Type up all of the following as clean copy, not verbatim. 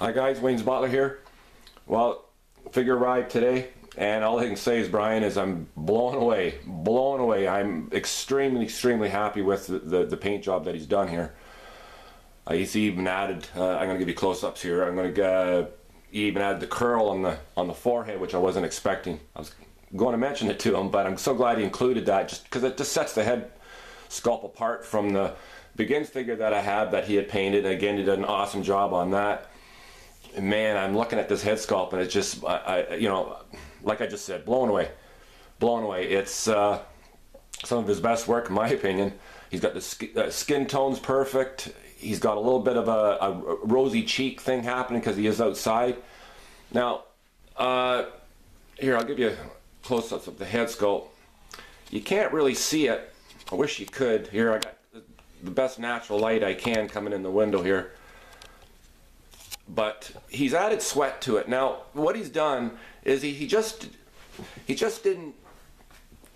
Hi guys, Wayne's Butler here. Well, figure arrived today, and all I can say is, Brian, is I'm blown away, blown away. I'm extremely happy with the paint job that he's done here. He's even added, I'm going to give you close-ups here, I'm going to even add the curl on the forehead, which I wasn't expecting. I was going to mention it to him, but I'm so glad he included that, just because it just sets the head sculpt apart from the Begins figure that I had that he had painted. And again, he did an awesome job on that. Man, I'm looking at this head sculpt, and it's just, you know, like I just said, blown away, blown away. It's some of his best work, in my opinion. He's got the skin tones perfect. He's got a little bit of a rosy cheek thing happening because he is outside. Now, here, I'll give you close-ups of the head sculpt. You can't really see it. I wish you could. Here, I got the best natural light I can coming in the window here. But he's added sweat to it. Now, what he's done is he just didn't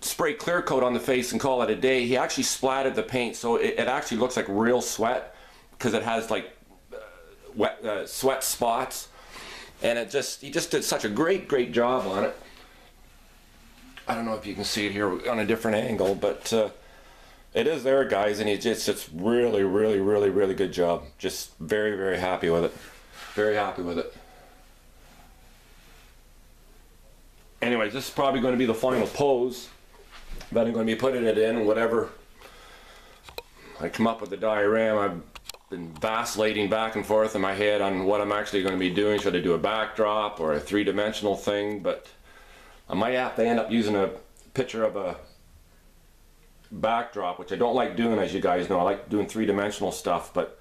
spray clear coat on the face and call it a day. He actually splattered the paint, so it actually looks like real sweat, because it has like sweat spots, and he just did such a great job on it. I don't know if you can see it here on a different angle, but it is there, guys, and it's really good job. Just very happy with it. Very happy with it. Anyways, this is probably going to be the final pose that I'm going to be putting it in. Whatever I come up with the diorama, I've been vacillating back and forth in my head on what I'm actually going to be doing. Should I do a backdrop or a three-dimensional thing? But I might have to end up using a picture of a backdrop, which I don't like doing, as you guys know. I like doing three-dimensional stuff, but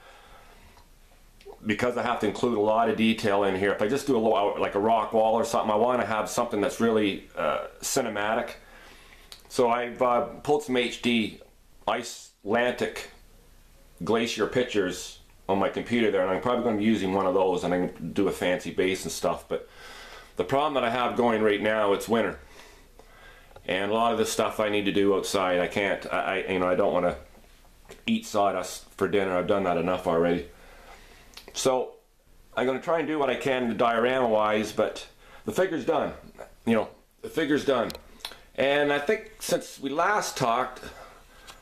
because I have to include a lot of detail in here, if I just do like a rock wall or something, I want to have something that's really cinematic. So I've pulled some HD Icelandic glacier pictures on my computer there, and I'm probably going to be using one of those, and I can do a fancy base and stuff. But the problem that I have going right now, it's winter, and a lot of this stuff I need to do outside. I can't, you know, I don't want to eat sawdust for dinner. I've done that enough already. So I'm going to try and do what I can diorama wise, but the figure's done. You know, the figure's done. And I think since we last talked,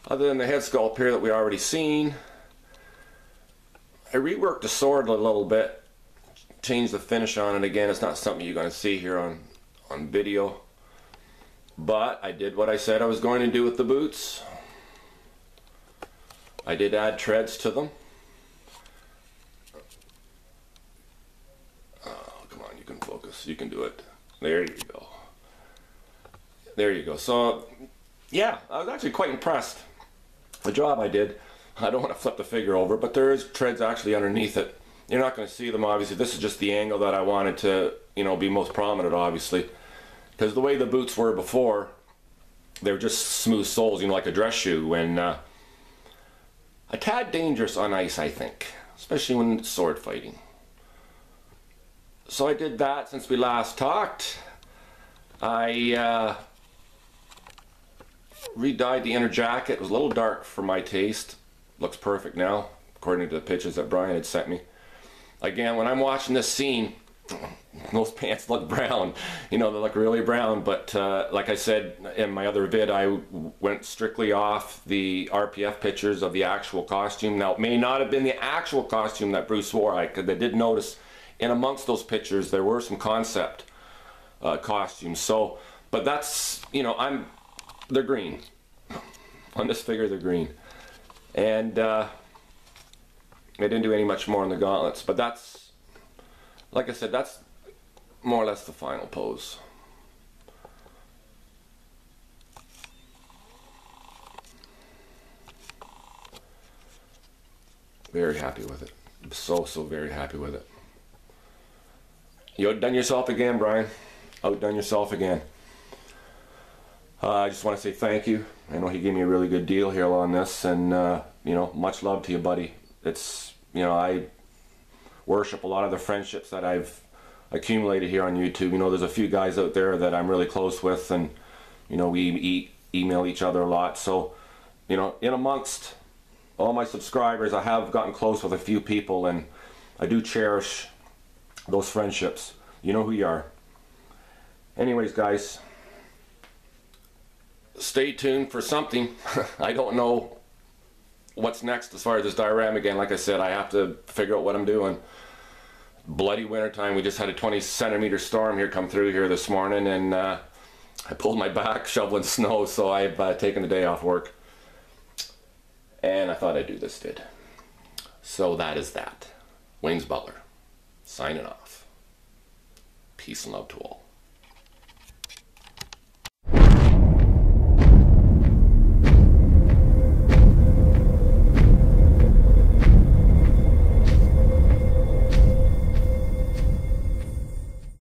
other than the head sculpt here that we already seen, I reworked the sword a little bit, changed the finish on it again. It's not something you're going to see here on video, but I did what I said I was going to do with the boots. I did add treads to them. Focus, you can do it. There you go. There you go. So yeah, I was actually quite impressed the job I did. I don't want to flip the figure over, but there is treads actually underneath it. You're not going to see them, obviously. This is just the angle that I wanted to, you know, be most prominent, obviously, because the way the boots were before, they were just smooth soles, you know, like a dress shoe, and a tad dangerous on ice, I think, especially when it's sword fighting. So I did that since we last talked. I re-dyed the inner jacket. It was a little dark for my taste. Looks perfect now, according to the pictures that Brian had sent me. Again, when I'm watching this scene, those pants look brown. You know, they look really brown, but like I said in my other vid, I went strictly off the RPF pictures of the actual costume. Now, it may not have been the actual costume that Bruce wore. I did notice in amongst those pictures there were some concept costumes. So, but that's, you know, they're green. On this figure, they're green. And I didn't do any much more on the gauntlets, but that's, like I said, that's more or less the final pose. Very happy with it. I'm so very happy with it. You outdone yourself again, Brian. Outdone yourself again. I just want to say thank you. I know he gave me a really good deal here on this, and you know, much love to you, buddy. It's, you know, I worship a lot of the friendships that I've accumulated here on YouTube. You know, there's a few guys out there that I'm really close with, and you know, we email each other a lot. So, you know, in amongst all my subscribers, I have gotten close with a few people, and I do cherish those friendships. You know who you are. Anyways, guys, stay tuned for something. I don't know what's next as far as this diorama. Again, like I said, I have to figure out what I'm doing. Bloody wintertime. We just had a 20-centimeter storm here come through here this morning, and I pulled my back shoveling snow, so I've taken the day off work. And I thought I'd do this, did. So that is that. Wayne's Butler, signing off. Peace and love to all.